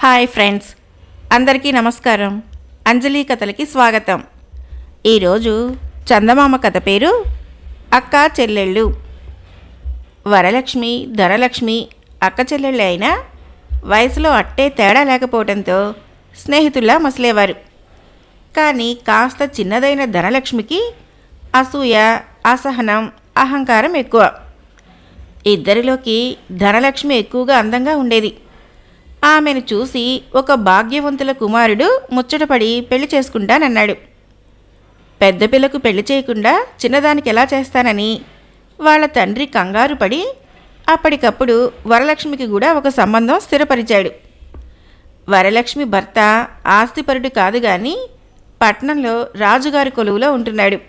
Hi friends, అందరికీ నమస్కారం. అంజలి కథలకి స్వాగతం. ఈరోజు చందమామ కథ పేరు అక్క చెల్లెళ్ళు. వరలక్ష్మి, ధనలక్ష్మి అక్క చెల్లెళ్ళే అయినా వయసులో అట్టే తేడా లేకపోవడంతో స్నేహితుల్లా మసలేవారు. కానీ కాస్త చిన్నదైన ధనలక్ష్మికి అసూయ, అసహనం, అహంకారం ఎక్కువ. ఇద్దరిలోకి ధనలక్ష్మి ఎక్కువగా అందంగా ఉండేది. ఆమెను చూసి ఒక భాగ్యవంతుల కుమారుడు ముచ్చటపడి పెళ్లి చేసుకుంటానన్నాడు. పెద్ద పిల్లకు పెళ్లి చేయకుండా చిన్నదానికి ఎలా చేస్తానని వాళ్ళ తండ్రి కంగారు పడి అప్పటికప్పుడు వరలక్ష్మికి కూడా ఒక సంబంధం స్థిరపరిచాడు. వరలక్ష్మి భర్త ఆస్తిపరుడు కాదు గాని పట్నంలో రాజుగారి కొలువులో ఉంటున్నాడు.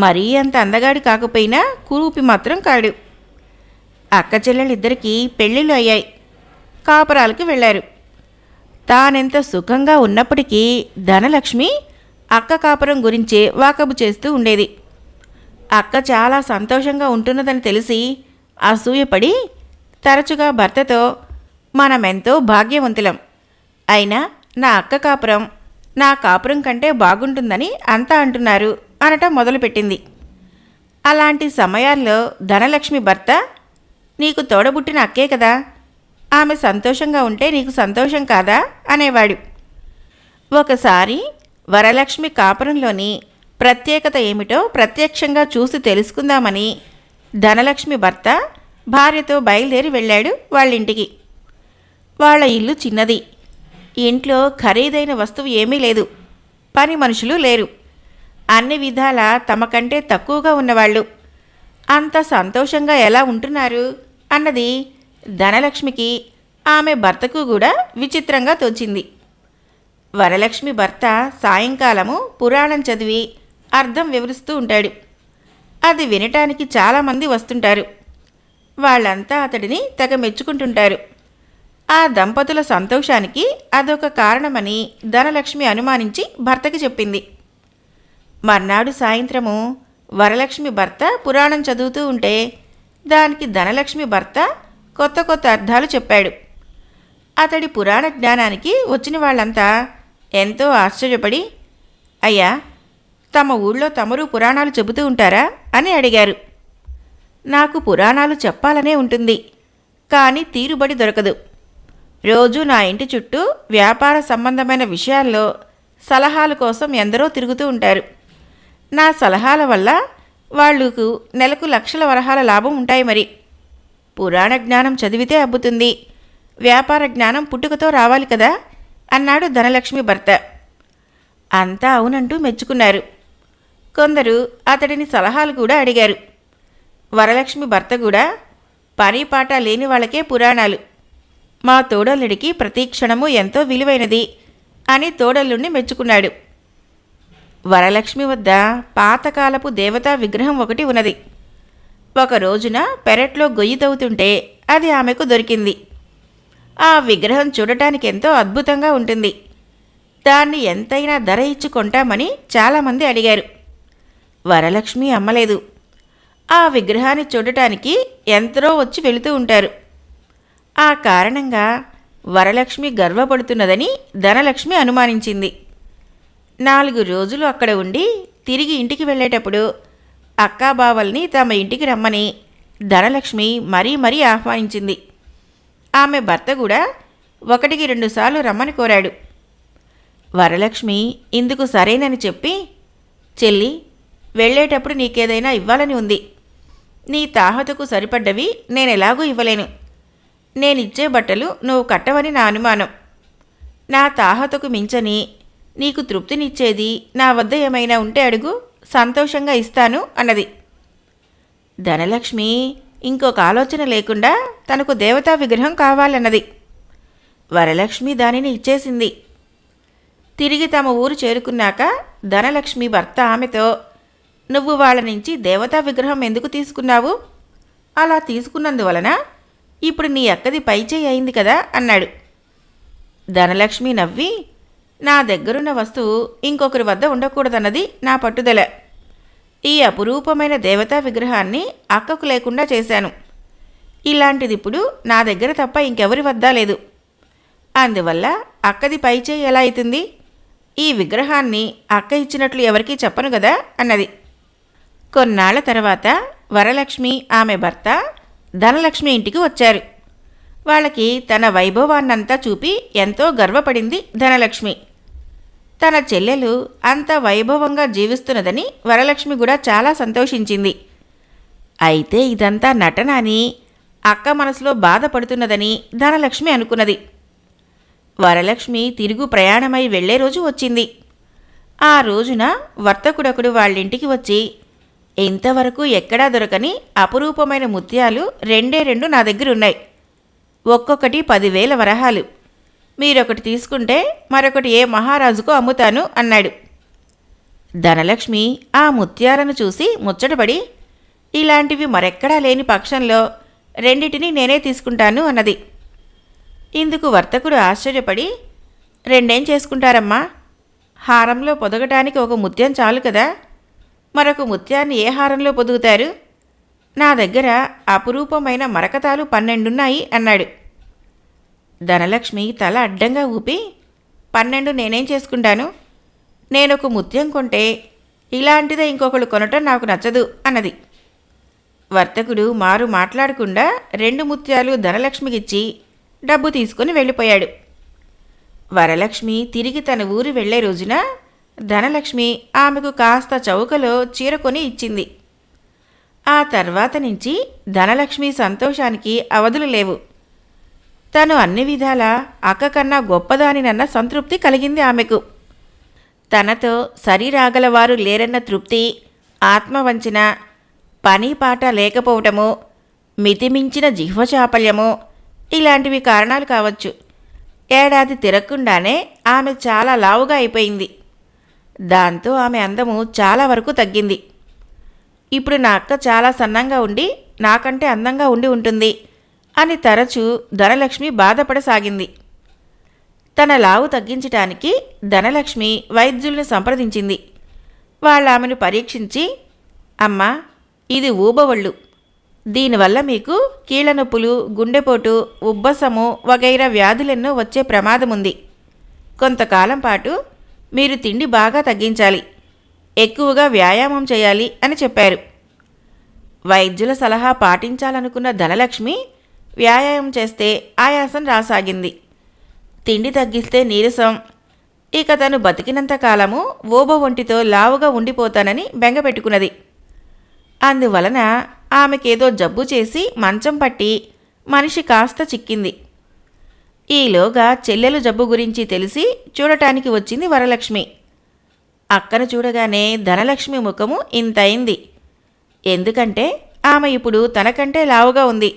మరీ అంత అందగాడి కాకపోయినా కురూపి మాత్రం కాడు. అక్క చెల్లెళ్ళిద్దరికీ పెళ్ళిళ్ళు అయ్యాయి. కాపురాలకు వెళ్ళారు. తానెంత సుఖంగా ఉన్నప్పటికీ ధనలక్ష్మి అక్క కాపురం గురించే వాకబు చేస్తూ ఉండేది. అక్క చాలా సంతోషంగా ఉంటున్నదని తెలిసి అసూయపడి తరచుగా భర్తతో మనమెంతో భాగ్యవంతులం, అయినా నా అక్క కాపురం నా కాపురం కంటే బాగుంటుందని అంతా అంటున్నారు అనటం మొదలుపెట్టింది. అలాంటి సమయాల్లో ధనలక్ష్మి భర్త, నీకు తోడబుట్టిన అక్కే కదా, ఆమె సంతోషంగా ఉంటే నీకు సంతోషం కాదా అనేవాడు. ఒకసారి వరలక్ష్మి కాపురంలోని ప్రత్యేకత ఏమిటో ప్రత్యక్షంగా చూసి తెలుసుకుందామని ధనలక్ష్మి భర్త భార్యతో బయలుదేరి వెళ్ళాడు వాళ్ళింటికి. వాళ్ళ ఇల్లు చిన్నది. ఇంట్లో ఖరీదైన వస్తువు ఏమీ లేదు. పని మనుషులు లేరు. అన్ని విధాలా తమకంటే తక్కువగా ఉన్నవాళ్ళు. అంత సంతోషంగా ఎలా ఉంటున్నారు అన్నది ధనలక్ష్మికి, ఆమె భర్తకు కూడా విచిత్రంగా తోచింది. వరలక్ష్మి భర్త సాయంకాలము పురాణం చదివి అర్థం వివరిస్తూ ఉంటాడు. అది వినటానికి చాలామంది వస్తుంటారు. వాళ్ళంతా అతడిని తెగ మెచ్చుకుంటుంటారు. ఆ దంపతుల సంతోషానికి అదొక కారణమని ధనలక్ష్మి అనుమానించి భర్తకి చెప్పింది. మర్నాడు సాయంత్రము వరలక్ష్మి భర్త పురాణం చదువుతూ ఉంటే దానికి ధనలక్ష్మి భర్త కొత్త కొత్త అర్థాలు చెప్పాడు. అతడి పురాణ జ్ఞానానికి వచ్చిన వాళ్ళంతా ఎంతో ఆశ్చర్యపడి, అయ్యా, తమ ఊళ్ళో తమరు పురాణాలు చెబుతూ ఉంటారా అని అడిగారు. నాకు పురాణాలు చెప్పాలనే ఉంటుంది, కానీ తీరుబడి దొరకదు. రోజు నా ఇంటి చుట్టూ వ్యాపార సంబంధమైన విషయాల్లో సలహాల కోసం ఎందరో తిరుగుతూ ఉంటారు. నా సలహాల వల్ల వాళ్లకు నెలకు లక్షల వరహాల లాభం ఉంటాయి. మరి పురాణ జ్ఞానం చదివితే అబ్బుతుంది, వ్యాపార జ్ఞానం పుట్టుకతో రావాలి కదా అన్నాడు ధనలక్ష్మి భర్త. అంతా అవునంటూ మెచ్చుకున్నారు. కొందరు అతడిని సలహాలు కూడా అడిగారు. వరలక్ష్మి భర్త కూడా, పని పాట లేని వాళ్ళకే పురాణాలు, మా తోడల్లుడికి ప్రతి క్షణము ఎంతో విలువైనది అని తోడల్లుడిని మెచ్చుకున్నాడు. వరలక్ష్మి వద్ద పాతకాలపు దేవతా విగ్రహం ఒకటి ఉన్నది. ఒక రోజున పెరట్లో గొయ్యి తవ్వుతుంటే అది ఆమెకు దొరికింది. ఆ విగ్రహం చూడటానికి ఎంతో అద్భుతంగా ఉంటుంది. దాన్ని ఎంతైనా ధర ఇచ్చి కొంటామని చాలామంది అడిగారు. వరలక్ష్మి అమ్మలేదు. ఆ విగ్రహాన్ని చూడటానికి ఎందరో వచ్చి వెళుతూ ఉంటారు. ఆ కారణంగా వరలక్ష్మి గర్వపడుతున్నదని ధనలక్ష్మి అనుమానించింది. 4 రోజులు అక్కడ ఉండి తిరిగి ఇంటికి వెళ్ళేటప్పుడు అక్కాబావల్ని తమ ఇంటికి రమ్మని ధనలక్ష్మి మరీ మరీ ఆహ్వానించింది. ఆమె భర్త కూడా 1-2 సార్లు రమ్మని కోరాడు. వరలక్ష్మి ఇందుకు సరేనని చెప్పి, చెల్లి, వెళ్ళేటప్పుడు నీకేదైనా ఇవ్వాలని ఉంది. నీ తాహతకు సరిపడ్డవి నేనెలాగూ ఇవ్వలేను. నేనిచ్చే బట్టలు నువ్వు కట్టవని నా అనుమానం. నా తాహతకు మించని నీకు తృప్తినిచ్చేది నా వద్ద ఏమైనా ఉంటే అడుగు, సంతోషంగా ఇస్తాను అన్నది. ధనలక్ష్మి ఇంకొక ఆలోచన లేకుండా తనకు దేవతా విగ్రహం కావాలన్నది. వరలక్ష్మి దానిని ఇచ్చేసింది. తిరిగి తమ ఊరు చేరుకున్నాక ధనలక్ష్మి భర్త ఆమెతో, నువ్వు వాళ్ళ నుంచి దేవతా విగ్రహం ఎందుకు తీసుకున్నావు? అలా తీసుకున్నందువలన ఇప్పుడు నీ అక్కది పైచేయి అయింది కదా అన్నాడు. ధనలక్ష్మి నవ్వి, నా దగ్గరున్న వస్తువు ఇంకొకరి వద్ద ఉండకూడదన్నది నా పట్టుదల. ఈ అపురూపమైన దేవతా విగ్రహాన్ని అక్కకు లేకుండా చేశాను. ఇలాంటిదిప్పుడు నా దగ్గర తప్ప ఇంకెవరి వద్దా లేదు. అందువల్ల అక్కది పైచేయి ఎలా అవుతుంది? ఈ విగ్రహాన్ని అక్క ఇచ్చినట్లు ఎవరికీ చెప్పను గదా అన్నది. కొన్నాళ్ల తర్వాత వరలక్ష్మి ఆమె భర్త ధనలక్ష్మి ఇంటికి వచ్చారు. వాళ్ళకి తన వైభవాన్నంతా చూపి ఎంతో గర్వపడింది ధనలక్ష్మి. తన చెల్లెలు అంత వైభవంగా జీవిస్తున్నదని వరలక్ష్మి కూడా చాలా సంతోషించింది. అయితే ఇదంతా నటన అని అక్క మనసులో బాధపడుతున్నదని ధనలక్ష్మి అనుకున్నది. వరలక్ష్మి తిరుగు ప్రయాణమై వెళ్లే రోజు వచ్చింది. ఆ రోజున వర్తకుడొకడు వాళ్ళింటికి వచ్చి, ఇంతవరకు ఎక్కడా దొరకని అపురూపమైన ముత్యాలు 2 నా దగ్గరున్నాయి. ఒక్కొక్కటి 10,000 వరహాలు. మీరొకటి తీసుకుంటే మరొకటి ఏ మహారాజుకో అమ్ముతాను అన్నాడు. ధనలక్ష్మి ఆ ముత్యాలను చూసి ముచ్చటపడి, ఇలాంటివి మరెక్కడా లేని పక్షంలో 2 నేనే తీసుకుంటాను అన్నది. ఇందుకు వర్తకుడు ఆశ్చర్యపడి, 2 చేసుకుంటారమ్మా? హారంలో పొదగటానికి ఒక ముత్యం చాలు కదా, మరొక ముత్యాన్ని ఏ హారంలో పొదుగుతారు? నా దగ్గర అపురూపమైన మరకతాలు 12 అన్నాడు. ధనలక్ష్మి తల అడ్డంగా ఊపి, 12 నేనేం చేసుకుంటాను? నేనొక ముత్యం కొంటే ఇలాంటిదే ఇంకొకళ్ళు కొనటం నాకు నచ్చదు అన్నది. వర్తకుడు మారు మాట్లాడకుండా 2 ముత్యాలు ధనలక్ష్మికిచ్చి డబ్బు తీసుకుని వెళ్ళిపోయాడు. వరలక్ష్మి తిరిగి తన ఊరు వెళ్లే రోజున ధనలక్ష్మి ఆమెకు కాస్త చౌకలో చీర కొని ఇచ్చింది. ఆ తర్వాత నుంచి ధనలక్ష్మి సంతోషానికి అవధులు లేవు. తను అన్ని విధాలా అక్క కన్నా గొప్పదానినన్న సంతృప్తి కలిగింది ఆమెకు. తనతో సరిరాగలవారు లేరన్న తృప్తి, ఆత్మవంచన, పని పాట లేకపోవటము, మితిమించిన జిహ్వచాపల్యము ఇలాంటివి కారణాలు కావచ్చు. ఏడాది తిరగకుండానే ఆమె చాలా లావుగా అయిపోయింది. దాంతో ఆమె అందము చాలా వరకు తగ్గింది. ఇప్పుడు నా అక్క చాలా సన్నంగా ఉండి నాకంటే అందంగా ఉండి ఉంటుంది అని తరచూ ధనలక్ష్మి బాధపడసాగింది. తన లావు తగ్గించటానికి ధనలక్ష్మి వైద్యుల్ని సంప్రదించింది. వాళ్ళామెను పరీక్షించి, అమ్మా, ఇది ఊబవళ్ళు. దీనివల్ల మీకు కీళ్ల నొప్పులు, గుండెపోటు, ఉబ్బసము వగైరా వ్యాధులెన్నో వచ్చే ప్రమాదముంది. కొంతకాలం పాటు మీరు తిండి బాగా తగ్గించాలి, ఎక్కువగా వ్యాయామం చేయాలి అని చెప్పారు. వైద్యుల సలహా పాటించాలనుకున్న ధనలక్ష్మి వ్యాయామం చేస్తే ఆయాసం రాసాగింది. తిండి తగ్గిస్తే నీరసం. ఇక తను బతికినంత కాలము ఓబ ఒంటితో లావుగా ఉండిపోతానని బెంగపెట్టుకున్నది. అందువలన ఆమెకేదో జబ్బు చేసి మంచం పట్టి మనిషి కాస్త చిక్కింది. ఈలోగా చెల్లెలు జబ్బు గురించి తెలిసి చూడటానికి వచ్చింది వరలక్ష్మి. అక్కను చూడగానే ధనలక్ష్మి ముఖము ఇంతయింది. ఎందుకంటే ఆమె ఇప్పుడు తనకంటే లావుగా ఉంది.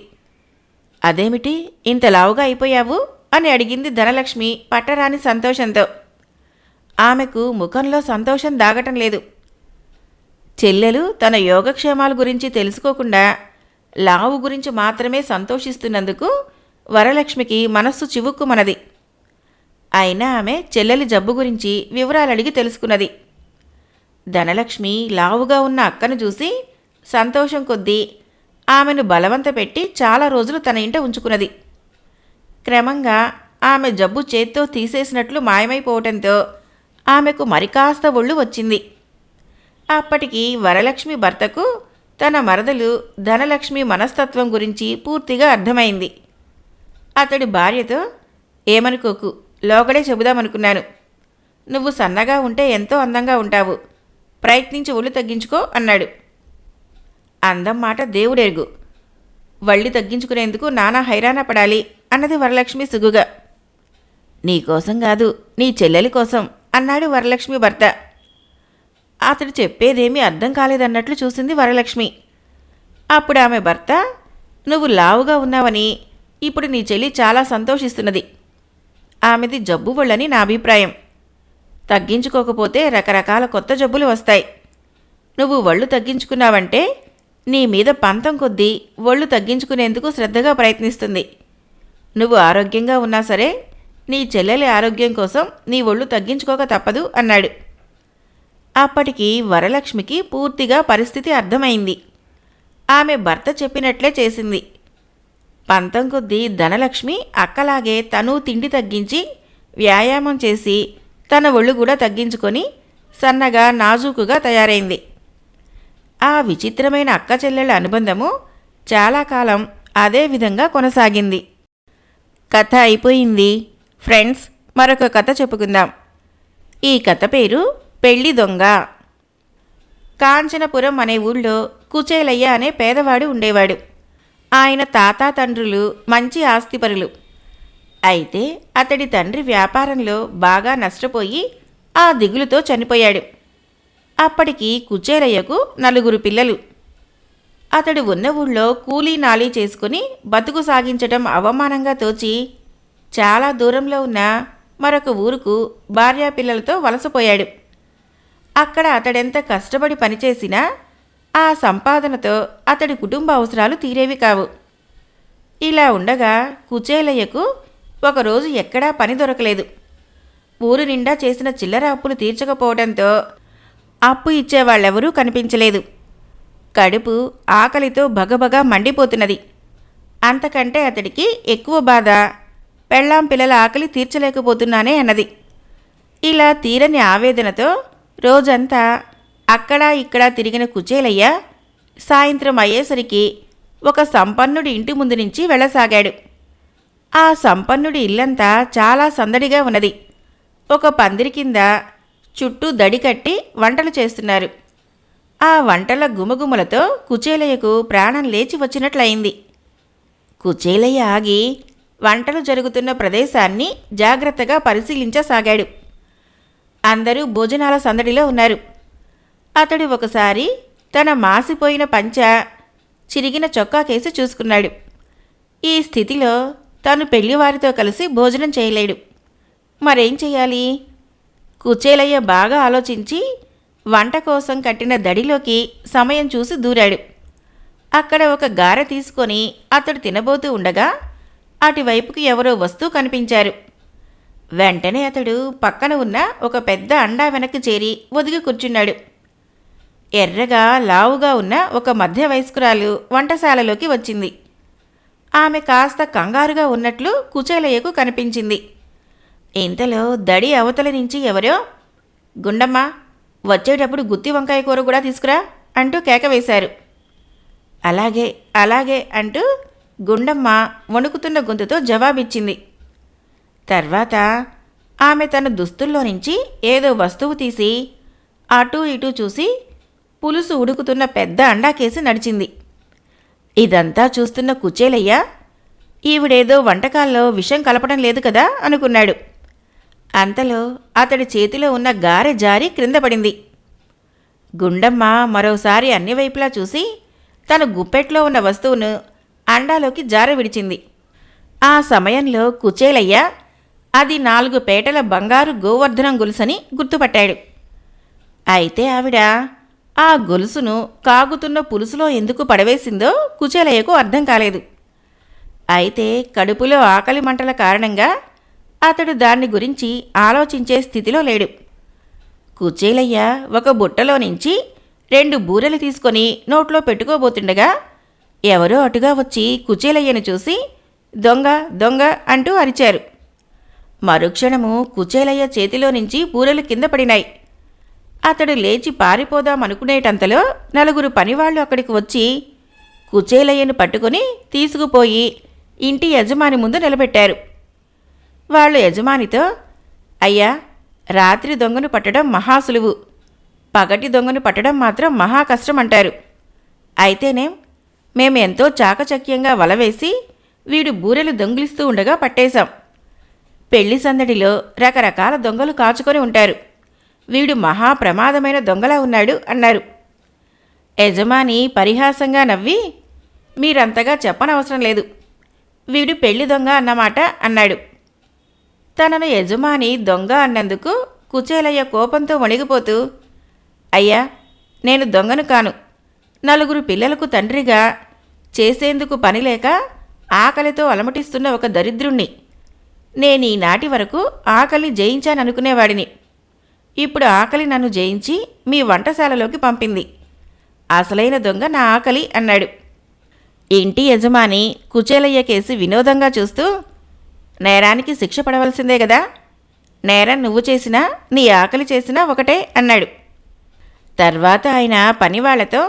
అదేమిటి ఇంత లావుగా అయిపోయావు అని అడిగింది ధనలక్ష్మి పట్టరాని సంతోషంతో. ఆమెకు ముఖంలో సంతోషం దాగటం లేదు. చెల్లెలు తన యోగక్షేమాల గురించి తెలుసుకోకుండా లావు గురించి మాత్రమే సంతోషిస్తున్నందుకు వరలక్ష్మికి మనస్సు చివుక్కుమనది. అయినా ఆమె చెల్లెలి జబ్బు గురించి వివరాలడిగి తెలుసుకున్నది. ధనలక్ష్మి లావుగా ఉన్న అక్కను చూసి సంతోషం కొద్దీ ఆమెను బలవంత పెట్టి చాలా రోజులు తన ఇంట ఉంచుకున్నది. క్రమంగా ఆమె జబ్బు చేత్తో తీసేసినట్లు మాయమైపోవటంతో ఆమెకు మరికాస్త ఒళ్ళు వచ్చింది. అప్పటికి వరలక్ష్మి భర్తకు తన మరదలు ధనలక్ష్మి మనస్తత్వం గురించి పూర్తిగా అర్థమైంది. అతడి భార్యతో, ఏమనుకోకు, లోగడే చెబుదామనుకున్నాను. నువ్వు సన్నగా ఉంటే ఎంతో అందంగా ఉంటావు, ప్రయత్నించి ఒళ్ళు తగ్గించుకో అన్నాడు. అందం మాట దేవుడెరుగు, వళ్ళి తగ్గించుకునేందుకు నానా హైరాణ పడాలి అన్నది వరలక్ష్మి సిగ్గుగా. నీకోసం కాదు, నీ చెల్లెలి కోసం అన్నాడు వరలక్ష్మి భర్త. అతడు చెప్పేదేమీ అర్థం కాలేదన్నట్లు చూసింది వరలక్ష్మి. అప్పుడు ఆమె భర్త, నువ్వు లావుగా ఉన్నావని ఇప్పుడు నీ చెల్లి చాలా సంతోషిస్తున్నది. ఆమెది జబ్బు వళ్ళని నా అభిప్రాయం. తగ్గించుకోకపోతే రకరకాల కొత్త జబ్బులు వస్తాయి. నువ్వు ఒళ్ళు తగ్గించుకున్నావంటే నీ మీద పంతం కొద్దీ ఒళ్ళు తగ్గించుకునేందుకు శ్రద్ధగా ప్రయత్నిస్తుంది. నువ్వు ఆరోగ్యంగా ఉన్నా సరే నీ చెల్లెలి ఆరోగ్యం కోసం నీ ఒళ్ళు తగ్గించుకోక తప్పదు అన్నాడు. అప్పటికి వరలక్ష్మికి పూర్తిగా పరిస్థితి అర్థమైంది. ఆమె భర్త చెప్పినట్లే చేసింది. పంతం కొద్దీ ధనలక్ష్మి అక్కలాగే తను తిండి తగ్గించి వ్యాయామం చేసి తన ఒళ్ళు కూడా తగ్గించుకొని సన్నగా నాజూకుగా తయారైంది. ఆ విచిత్రమైన అక్క చెల్లెళ్ళ అనుబంధము చాలా కాలం అదే విధంగా కొనసాగింది. కథ అయిపోయింది. ఫ్రెండ్స్, మరొక కథ చెప్పుకుందాం. ఈ కథ పేరు పెళ్లి దొంగ. కాంచనపురం అనే ఊళ్ళో కుచేలయ్య అనే పేదవాడు ఉండేవాడు. ఆయన తాతా తండ్రులు మంచి ఆస్తిపరులు. అయితే అతడి తండ్రి వ్యాపారంలో బాగా నష్టపోయి ఆ దిగులుతో చనిపోయాడు. అప్పటికి కుచేలయ్యకు 4 పిల్లలు. అతడు ఉన్న ఊళ్ళో కూలీ నాలీ చేసుకుని బతుకు సాగించటం అవమానంగా తోచి చాలా దూరంలో ఉన్న మరొక ఊరుకు భార్యాపిల్లలతో వలసపోయాడు. అక్కడ అతడెంత కష్టపడి పనిచేసినా ఆ సంపాదనతో అతడి కుటుంబ అవసరాలు తీరేవి కావు. ఇలా ఉండగా కుచేలయ్యకు ఒకరోజు ఎక్కడా పని దొరకలేదు. ఊరు నిండా చేసిన చిల్లర అప్పులు తీర్చకపోవడంతో అప్పు ఇచ్చేవాళ్ళెవరూ కనిపించలేదు. కడుపు ఆకలితో భగభగా మండిపోతున్నది. అంతకంటే అతడికి ఎక్కువ బాధ పెళ్ళాం పిల్లల ఆకలి తీర్చలేకపోతున్నానే అన్నది. ఇలా తీరని ఆవేదనతో రోజంతా అక్కడా ఇక్కడా తిరిగిన కుచేలయ్య సాయంత్రం అయ్యేసరికి ఒక సంపన్నుడి ఇంటి ముందు నుంచి వెళ్ళసాగాడు. ఆ సంపన్నుడి ఇల్లంతా చాలా సందడిగా ఉన్నది. ఒక పందిరి కింద చుట్టూ దడి కట్టి వంటలు చేస్తున్నారు. ఆ వంటల గుమగుమలతో కుచేలయ్యకు ప్రాణం లేచి వచ్చినట్లయింది. కుచేలయ్య ఆగి వంటలు జరుగుతున్న ప్రదేశాన్ని జాగ్రత్తగా పరిశీలించసాగాడు. అందరూ భోజనాల సందడిలో ఉన్నారు. అతడు ఒకసారి తన మాసిపోయిన పంచ చిరిగిన చొక్కా కేసి చూసుకున్నాడు. ఈ స్థితిలో తను పెళ్లివారితో కలిసి భోజనం చేయలేడు. మరేం చెయ్యాలి? కుచేలయ్య బాగా ఆలోచించి వంట కోసం కట్టిన దడిలోకి సమయం చూసి దూరాడు. అక్కడ ఒక గారె తీసుకొని అతడు తినబోతూ ఉండగా అటువైపుకు ఎవరో వస్తూ కనిపించారు. వెంటనే అతడు పక్కన ఉన్న ఒక పెద్ద అండా వెనక్కి చేరి ఒదిగి కూర్చున్నాడు. ఎర్రగా లావుగా ఉన్న ఒక మధ్య వయస్కురాలు వంటశాలలోకి వచ్చింది. ఆమె కాస్త కంగారుగా ఉన్నట్లు కుచేలయ్యకు కనిపించింది. ఇంతలో దడి అవతల నుంచి ఎవరో, గుండమ్మ, వచ్చేటప్పుడు గుత్తి వంకాయ కూర కూడా తీసుకురా అంటూ కేక వేశారు. అలాగే అలాగే అంటూ గుండమ్మ వణుకుతున్న గొంతుతో జవాబిచ్చింది. తర్వాత ఆమె తన దుస్తుల్లో నుంచి ఏదో వస్తువు తీసి అటూ ఇటూ చూసి పులుసు ఉడుకుతున్న పెద్ద అండాకేసి నడిచింది. ఇదంతా చూస్తున్న కుచేలయ్య ఈవిడేదో వంటకాల్లో విషం కలపడం లేదు కదా అనుకున్నాడు. అంతలో అతడి చేతిలో ఉన్న గారె జారి క్రింద పడింది. గుండమ్మ మరోసారి అన్ని వైపులా చూసి తన గుప్పెట్లో ఉన్న వస్తువును అండాలోకి జార విడిచింది. ఆ సమయంలో కుచేలయ్య అది 4 పేటల బంగారు గోవర్ధనం గొలుసని గుర్తుపట్టాడు. అయితే ఆవిడ ఆ గొలుసును కాగుతున్న పులుసులో ఎందుకు పడవేసిందో కుచేలయ్యకు అర్థం కాలేదు. అయితే కడుపులో ఆకలి మంటల కారణంగా అతడు దాన్ని గురించి ఆలోచించే స్థితిలో లేడు. కుచేలయ్య ఒక బుట్టలో నుంచి 2 బూరెలు తీసుకొని నోట్లో పెట్టుకోబోతుండగా ఎవరో అటుగా వచ్చి కుచేలయ్యను చూసి దొంగ దొంగ అంటూ అరిచారు. మరుక్షణము కుచేలయ్య చేతిలో నుంచి బూరెలు కింద పడినాయి. అతడు లేచి పారిపోదామనుకునేటంతలో 4 పనివాళ్లు అక్కడికి వచ్చి కుచేలయ్యను పట్టుకుని తీసుకుపోయి ఇంటి యజమాని ముందు నిలబెట్టారు. వాళ్ళు యజమానితో, అయ్యా, రాత్రి దొంగను పట్టడం మహాసులువు, పగటి దొంగను పట్టడం మాత్రం మహా కష్టం అంటారు. అయితేనేం, మేము ఎంతో చాకచక్యంగా వలవేసి వీడు బూరెలు దొంగిలిస్తూ ఉండగా పట్టేశాం. పెళ్లి సందడిలో రకరకాల దొంగలు కాచుకొని ఉంటారు. వీడు మహా ప్రమాదమైన దొంగలా ఉన్నాడు అన్నారు. యజమాని పరిహాసంగా నవ్వి, మీరంతగా చెప్పనవసరం లేదు, వీడు పెళ్లి దొంగ అన్నమాట అన్నాడు. తనను యజమాని దొంగ అన్నందుకు కుచేలయ్య కోపంతో వణిగిపోతూ, అయ్యా, నేను దొంగను కాను, 4 పిల్లలకు తండ్రిగా చేసేందుకు పనిలేక ఆకలితో అలమటిస్తున్న ఒక దరిద్రుణ్ణి. నేనీనాటి వరకు ఆకలి జయించాననుకునేవాడిని. ఇప్పుడు ఆకలి నన్ను జయించి మీ వంటశాలలోకి పంపింది. అసలైన దొంగ నా ఆకలి అన్నాడు. ఇంటి యజమాని కుచేలయ్య కేసి వినోదంగా చూస్తూ, నేరానికి శిక్ష పడవలసిందే కదా, నేరం నువ్వు చేసినా నీ ఆకలి చేసినా ఒకటే అన్నాడు. తర్వాత ఆయన పనివాళ్లతో,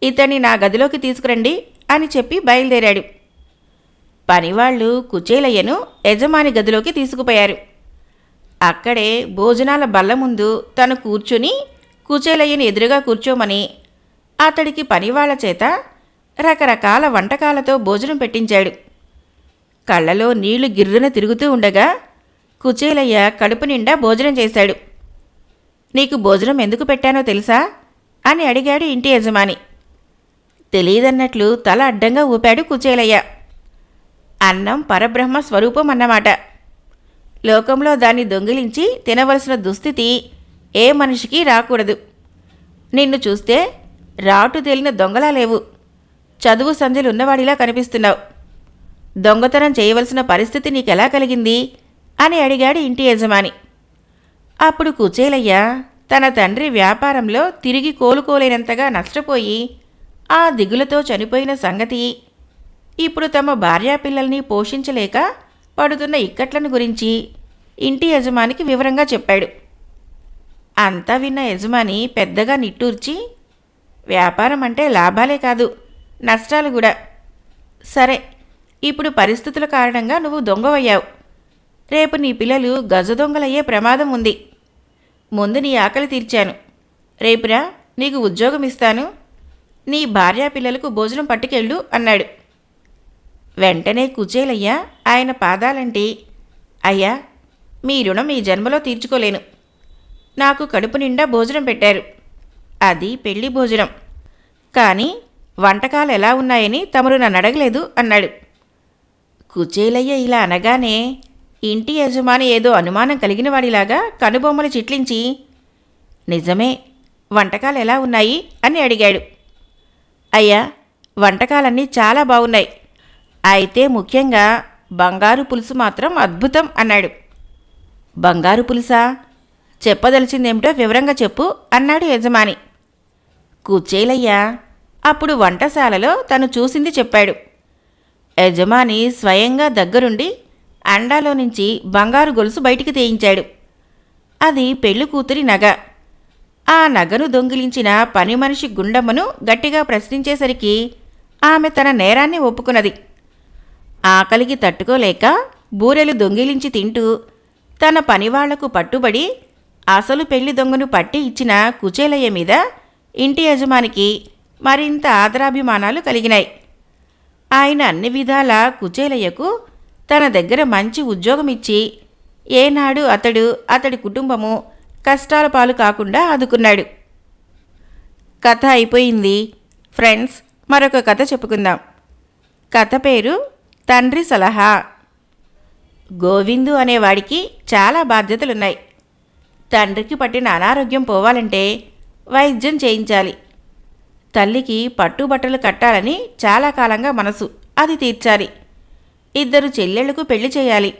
ఇతన్ని నా గదిలోకి తీసుకురండి అని చెప్పి బయలుదేరాడు. పనివాళ్లు కుచేలయ్యను యజమాని గదిలోకి తీసుకుపోయారు. అక్కడే భోజనాల బల్ల ముందు తను కూర్చుని కుచేలయ్యను ఎదురుగా కూర్చోమని అతడికి పనివాళ్ల చేత రకరకాల వంటకాలతో భోజనం పెట్టించాడు. కళ్ళలో నీళ్లు గిర్రున తిరుగుతూ ఉండగా కుచేలయ్య కడుపు నిండా భోజనం చేశాడు. నీకు భోజనం ఎందుకు పెట్టానో తెలుసా అని అడిగాడు ఇంటి యజమాని. తెలీదన్నట్లు తల అడ్డంగా ఊపాడు కుచేలయ్య. అన్నం పరబ్రహ్మ స్వరూపం అన్నమాట. లోకంలో దాన్ని దొంగిలించి తినవలసిన దుస్థితి ఏ మనిషికి రాకూడదు. నిన్ను చూస్తే రాటు తేలిన దొంగలా లేవు, చదువు సంధ్యలున్నవాడిలా కనిపిస్తున్నావు. దొంగతనం చేయవలసిన పరిస్థితి నీకెలా కలిగింది అని అడిగాడు ఇంటి యజమాని. అప్పుడు కుచేలయ్య తన తండ్రి వ్యాపారంలో తిరిగి కోలుకోలేనంతగా నష్టపోయి ఆ దిగులతో చనిపోయిన సంగతి, ఇప్పుడు తమ భార్యాపిల్లల్ని పోషించలేక పడుతున్న ఇక్కట్లను గురించి ఇంటి యజమానికి వివరంగా చెప్పాడు. అంతా విన్న యజమాని పెద్దగా నిట్టూర్చి, వ్యాపారం అంటే లాభాలే కాదు, నష్టాలు కూడా. సరే, ఇప్పుడు పరిస్థితుల కారణంగా నువ్వు దొంగవయ్యావు. రేపు నీ పిల్లలు గజదొంగలయ్యే ప్రమాదం ఉంది. ముందు నీ ఆకలి తీర్చాను, రేపురా నీకు ఉద్యోగం ఇస్తాను, నీ భార్యాపిల్లలకు భోజనం పట్టుకెళ్ళు అన్నాడు. వెంటనే కుచేలయ్య ఆయన పాదాలంటి, అయ్యా, మీ రుణం ఈ జన్మలో తీర్చుకోలేను. నాకు కడుపు నిండా భోజనం పెట్టారు, అది పెళ్లి భోజనం. కానీ వంటకాలు ఎలా ఉన్నాయని తమరు నన్ను అడగలేదు అన్నాడు. కుచేలయ్య ఇలా అనగానే ఇంటి యజమాని ఏదో అనుమానం కలిగిన వాడిలాగా కనుబొమ్మలు చిట్లించి, నిజమే, వంటకాలు ఎలా ఉన్నాయి అని అడిగాడు. అయ్యా, వంటకాలన్నీ చాలా బాగున్నాయి, అయితే ముఖ్యంగా బంగారు పులుసు మాత్రం అద్భుతం అన్నాడు. బంగారు పులుసా? చెప్పదలిచిందేమిటో వివరంగా చెప్పు అన్నాడు యజమాని. కుచేలయ్య అప్పుడు వంటశాలలో తను చూసింది చెప్పాడు. యజమాని స్వయంగా దగ్గరుండి అండాలో నుంచి బంగారు గొలుసు బయటికి తీయించాడు. అది పెళ్లి కూతురి నగ. ఆ నగను దొంగిలించిన పని మనిషి గుండమ్మను గట్టిగా ప్రశ్నించేసరికి ఆమె తన నేరాన్ని ఒప్పుకున్నది. ఆకలికి తట్టుకోలేక బూరెలు దొంగిలించి తింటూ తన పనివాళ్లకు పట్టుబడి అసలు పెళ్లి దొంగను పట్టి ఇచ్చిన కుచేలయ్య మీద ఇంటి యజమానికి మరింత ఆదరాభిమానాలు కలిగినాయి. ఆయన అన్ని విధాలా కుచేలయ్యకు తన దగ్గర మంచి ఉద్యోగం ఇచ్చి ఏనాడు అతడి కుటుంబము కష్టాల పాలు కాకుండా ఆదుకున్నాడు. కథ అయిపోయింది. ఫ్రెండ్స్, మరొక కథ చెప్పుకుందాం. కథ పేరు తండ్రి సలహా. గోవిందు అనేవాడికి చాలా బాధ్యతలున్నాయి. తండ్రికి పట్టిన అనారోగ్యం పోవాలంటే వైద్యం చేయించాలి. తల్లికి పట్టుబట్టలు కట్టాలని చాలా కాలంగా మనసు, అది తీర్చాలి. 2 చెల్లెళ్లకు పెళ్లి చేయాలి.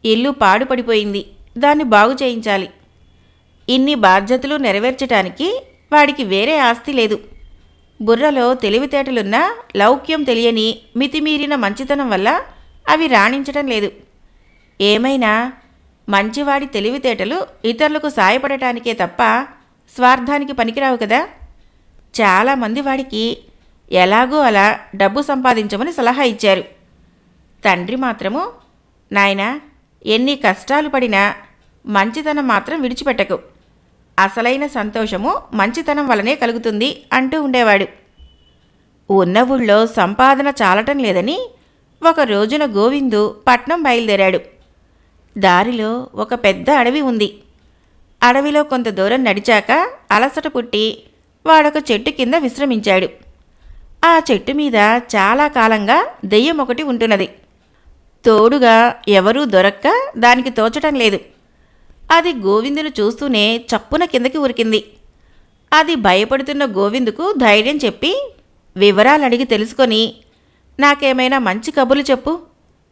ఇల్లు పాడుపడిపోయింది, దాన్ని బాగు చేయించాలి. ఇన్ని బాధ్యతలు నెరవేర్చటానికి వాడికి వేరే ఆస్తి లేదు. బుర్రలో తెలివితేటలున్నా లౌక్యం తెలియని మితిమీరిన మంచితనం వల్ల అవి రాణించటం లేదు. ఏమైనా మంచివాడి తెలివితేటలు ఇతరులకు సాయపడటానికే తప్ప స్వార్థానికి పనికిరావు కదా. చాలామంది వాడికి ఎలాగో అలా డబ్బు సంపాదించమని సలహా ఇచ్చారు. తండ్రి మాత్రము, నాయనా, ఎన్ని కష్టాలు పడినా మంచితనం మాత్రం విడిచిపెట్టకు, అసలైన సంతోషము మంచితనం వలనే కలుగుతుంది అంటూ ఉండేవాడు. ఉన్న ఊళ్ళో సంపాదన చాలటం లేదని ఒక రోజున గోవిందు పట్నం బయలుదేరాడు. దారిలో ఒక పెద్ద అడవి ఉంది. అడవిలో కొంత దూరం నడిచాక అలసట పుట్టి వాడొక చెట్టు కింద విశ్రమించాడు. ఆ చెట్టు మీద చాలా కాలంగా దెయ్యం ఒకటి ఉంటున్నది. తోడుగా ఎవరూ దొరక్క దానికి తోచటం లేదు. అది గోవిందును చూస్తూనే చప్పున కిందకి ఉరికింది. అది భయపడుతున్న గోవిందుకు ధైర్యం చెప్పి వివరాలు అడిగి తెలుసుకొని, నాకేమైనా మంచి కబుర్లు చెప్పు,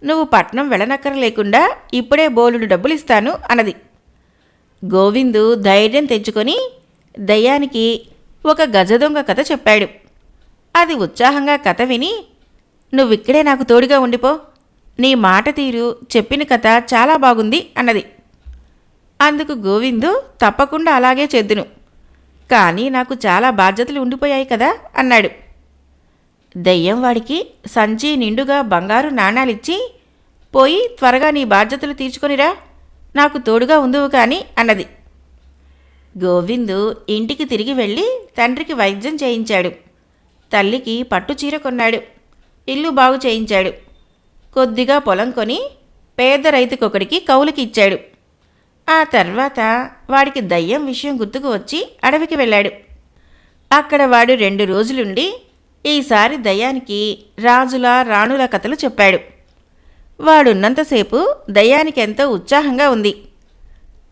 నువ్వు పట్నం వెళ్ళనక్కర లేకుండా ఇప్పుడే బోలుడు డబ్బులిస్తాను అన్నది. గోవిందు ధైర్యం తెచ్చుకొని దయ్యానికి ఒక గజదొంగ కథ చెప్పాడు. అది ఉత్సాహంగా కథ విని నువ్విక్కడే నాకు తోడుగా ఉండిపో. నీ మాట తీరు, చెప్పిన కథ చాలా బాగుంది అన్నది. అందుకు గోవిందు తప్పకుండా అలాగే చేద్దును, కానీ నాకు చాలా బాధ్యతలు ఉండిపోయాయి కదా అన్నాడు. దెయ్యం వాడికి సంచి నిండుగా బంగారు నాణాలిచ్చి, పోయి త్వరగా నీ బాధ్యతలు తీర్చుకొనిరా, నాకు తోడుగా ఉందువు కాని అన్నది. గోవిందు ఇంటికి తిరిగి వెళ్ళి తండ్రికి వైద్యం చేయించాడు. తల్లికి పట్టుచీర కొన్నాడు. ఇల్లు బాగు చేయించాడు. కొద్దిగా పొలం కొని పేద రైతుకొకడికి కౌలుకి ఇచ్చాడు. ఆ తర్వాత వాడికి దయ్యం విషయం గుర్తుకు వచ్చి అడవికి వెళ్ళాడు. అక్కడ వాడు 2 రోజులుండి ఈసారి దయ్యానికి రాజుల రాణుల కథలు చెప్పాడు. వాడున్నంతసేపు దయ్యానికి ఎంతో ఉత్సాహంగా ఉంది.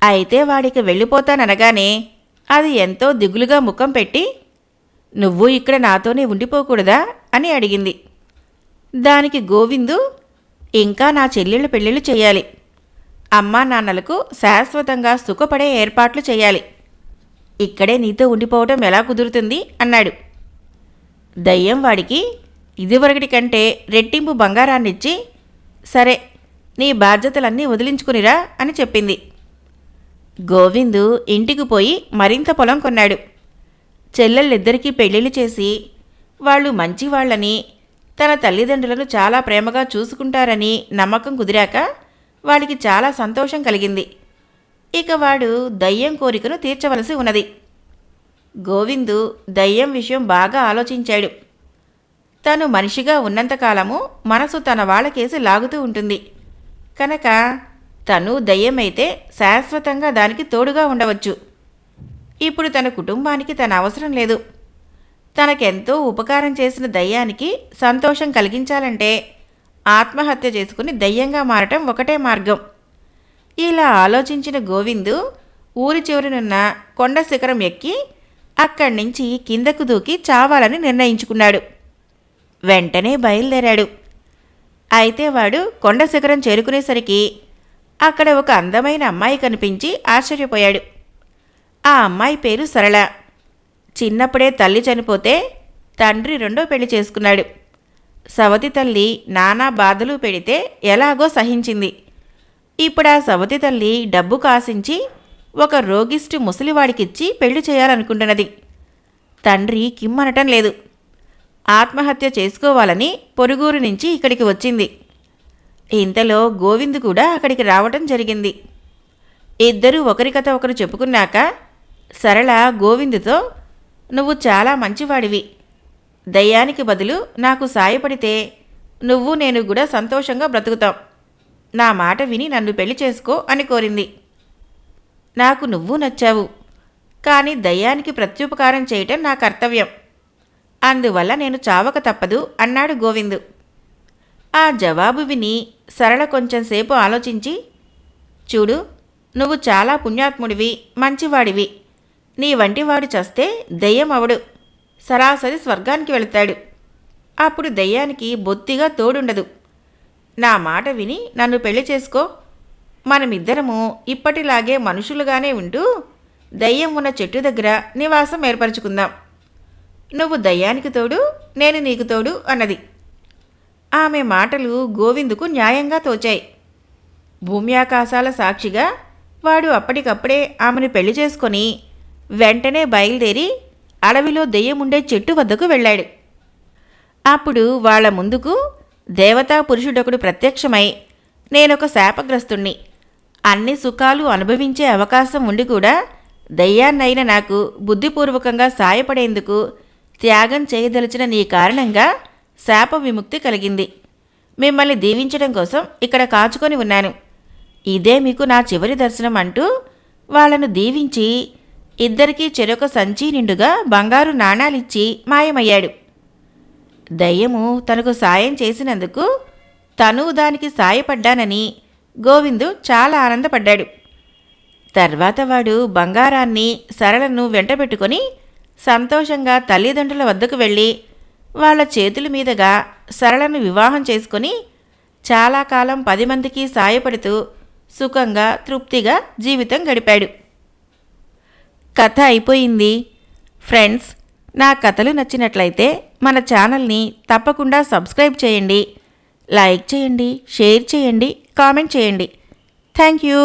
అయితే వాడికి వెళ్ళిపోతాననగానే అది ఎంతో దిగులుగా ముఖం పెట్టి, నువ్వు ఇక్కడ నాతోనే ఉండిపోకూడదా అని అడిగింది. దానికి గోవిందు, ఇంకా నా చెల్లెళ్ళ పెళ్ళిళ్ళు చేయాలి, అమ్మా నాన్నలకు శాశ్వతంగా సుఖపడే ఏర్పాట్లు చేయాలి, ఇక్కడే నీతో ఉండిపోవటం ఎలా కుదురుతుంది అన్నాడు. దయ్యం వాడికి ఇదివరకటి కంటే రెట్టింపు బంగారాన్నిచ్చి, సరే నీ బాధ్యతలన్నీ వదిలించుకునిరా అని చెప్పింది. గోవిందు ఇంటికి పోయి మరింత పొలం కొన్నాడు. చెల్లెళ్ళిద్దరికీ పెళ్ళిళ్ళు చేసి వాళ్ళు మంచివాళ్లని, తన తల్లిదండ్రులను చాలా ప్రేమగా చూసుకుంటారని నమ్మకం కుదిరాక వాడికి చాలా సంతోషం కలిగింది. ఇక వాడు దయ్యం కోరికను తీర్చవలసి ఉన్నది. గోవిందు దయ్యం విషయం బాగా ఆలోచించాడు. తను మనిషిగా ఉన్నంతకాలము మనసు తన వాళ్ళకేసి లాగుతూ ఉంటుంది కనుక తను దయ్యమైతే శాశ్వతంగా దానికి తోడుగా ఉండవచ్చు. ఇప్పుడు తన కుటుంబానికి తన అవసరం లేదు. తనకెంతో ఉపకారం చేసిన దయ్యానికి సంతోషం కలిగించాలంటే ఆత్మహత్య చేసుకుని దయ్యంగా మారటం ఒకటే మార్గం. ఇలా ఆలోచించిన గోవిందు ఊరి చివరనున్న కొండ శిఖరం ఎక్కి అక్కడి నుంచి కిందకు దూకి చావాలని నిర్ణయించుకున్నాడు. వెంటనే బయలుదేరాడు. అయితే వాడు కొండ శిఖరం చేరుకునేసరికి అక్కడ ఒక అందమైన అమ్మాయి కనిపించి ఆశ్చర్యపోయాడు. ఆ అమ్మాయి పేరు సరళ. చిన్నప్పుడే తల్లి చనిపోతే తండ్రి 2వ పెళ్లి చేసుకున్నాడు. సవతి తల్లి నానా బాధలు పెడితే ఎలాగో సహించింది. ఇప్పుడు ఆ సవతి తల్లి డబ్బు కాసించి ఒక రోగిష్టి ముసలివాడికిచ్చి పెళ్లి చేయాలనుకుంటున్నది. తండ్రి కిమ్మనటం లేదు. ఆత్మహత్య చేసుకోవాలని పొరుగురు నుంచి ఇక్కడికి వచ్చింది. ఇంతలో గోవిందు కూడా అక్కడికి రావటం జరిగింది. ఇద్దరూ ఒకరి కథ ఒకరు చెప్పుకున్నాక సరళ గోవిందుతో, నువ్వు చాలా మంచివాడివి, దయ్యానికి బదులు నాకు సాయపడితే నువ్వు నేను కూడా సంతోషంగా బ్రతుకుతాం, నా మాట విని నన్ను పెళ్లి చేసుకో అని కోరింది. నాకు నువ్వు నచ్చావు, కానీ దయ్యానికి ప్రత్యుపకారం చేయటం నా కర్తవ్యం, అందువల్ల నేను చావక తప్పదు అన్నాడు గోవిందు. ఆ జవాబు విని సరళ కొంచెంసేపు ఆలోచించి, చూడు, నువ్వు చాలా పుణ్యాత్ముడివి, మంచివాడివి, నీ వంటివాడు చస్తే దయ్యం అవడు, సరాసరి స్వర్గానికి వెళతాడు, అప్పుడు దయ్యానికి బొత్తిగా తోడుండదు, నా మాట విని నన్ను పెళ్లి చేసుకో, మనమిద్దరము ఇప్పటిలాగే మనుషులుగానే ఉంటూ దయ్యం ఉన్న చెట్టు దగ్గర నివాసం ఏర్పరచుకుందాం, నువ్వు దయ్యానికి తోడు, నేను నీకు తోడు అన్నది. ఆమె మాటలు గోవిందుకు న్యాయంగా తోచాయి. భూమ్యాకాశాల సాక్షిగా వాడు అప్పటికప్పుడే ఆమెను పెళ్లి చేసుకొని వెంటనే బయలుదేరి అడవిలో దెయ్యముండే చెట్టు వద్దకు వెళ్ళాడు. అప్పుడు వాళ్ల ముందుకు దేవతా పురుషుడొకడు ప్రత్యక్షమై, నేనొక శాపగ్రస్తుణ్ణి, అన్ని సుఖాలు అనుభవించే అవకాశం ఉండి కూడా దయ్యాన్నైన నాకు బుద్ధిపూర్వకంగా సాయపడేందుకు త్యాగం చేయదలిచిన నీ కారణంగా శాప విముక్తి కలిగింది, మిమ్మల్ని దీవించడం కోసం ఇక్కడ కాచుకొని ఉన్నాను, ఇదే మీకు నా చివరి దర్శనం అంటూ వాళ్లను దీవించి ఇద్దరికీ చెరొక సంచి నిండుగా బంగారు నాణాలిచ్చి మాయమయ్యాడు. దయ్యము తనకు సాయం చేసినందుకు తను దానికి సాయపడ్డానని గోవిందు చాలా ఆనందపడ్డాడు. తర్వాత వాడు బంగారాన్ని సరళను వెంటబెట్టుకొని సంతోషంగా తల్లిదండ్రుల వద్దకు వెళ్ళి వాళ్ళ చేతుల మీదుగా సరళను వివాహం చేసుకొని చాలా కాలం 10 మందికి సాయపడుతూ సుఖంగా తృప్తిగా జీవితం గడిపాడు. కథ అయిపోయింది. ఫ్రెండ్స్, నా కథలు నచ్చినట్లయితే మన ఛానల్ని తప్పకుండా సబ్స్క్రైబ్ చేయండి, లైక్ చేయండి, షేర్ చేయండి, కామెంట్ చేయండి. Thank you.